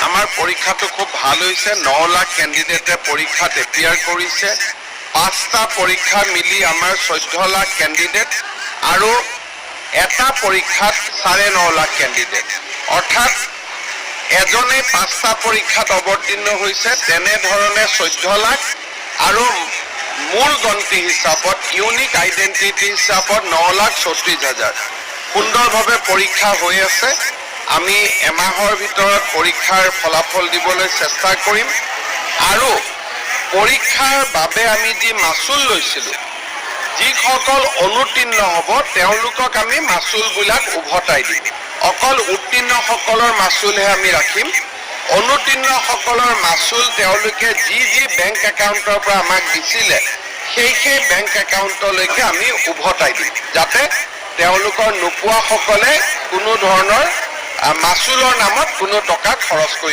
আমাৰ পৰীক্ষাটো খুব ভাল হৈছে 9 লাখ কেণ্ডিডেটে পৰীক্ষাত এপিয়াৰ কৰিছে 5টা পৰীক্ষা মিলি আমাৰ 14 লাখ কেণ্ডিডেট আৰু এটা পৰীক্ষাত 9.5 লাখ কেণ্ডিডেট অৰ্থাৎ এজনে 5টা পৰীক্ষাত অৱতীৰ্ণ হৈছে তেনেধৰণে 14 লাখ আৰু মূল গন্তি হিচাপত ইউনিক আইডেন্টিটি হিচাপত 9,34,000 সুন্দৰভাৱে পৰীক্ষা হৈ আছে আমি এমাহৰ ভিতৰত পৰীক্ষাৰ ফলাফল দিবলৈ চেষ্টা কৰিম আৰু পৰীক্ষাৰ বাবে আমি যি মাচুল লৈছিলোঁ যিসকল অনুত্তীৰ্ণ হ'ব তেওঁলোকক আমি মাচুলবিলাক উভতাই দিম অকল উত্তীৰ্ণসকলৰ মাচুলহে আমি ৰাখিম অনুত্তীৰ্ণসকলৰ মাচুল তেওঁলোকে যি বেংক একাউণ্টৰ পৰা আমাক দিছিলে সেই বেংক একাউণ্টলৈকে আমি উভতাই দিম যাতে তেওঁলোকৰ নোপোৱাসকলে কোনো ধৰণৰ মাচুলৰ নামত কোনো টকা খৰচ কৰিব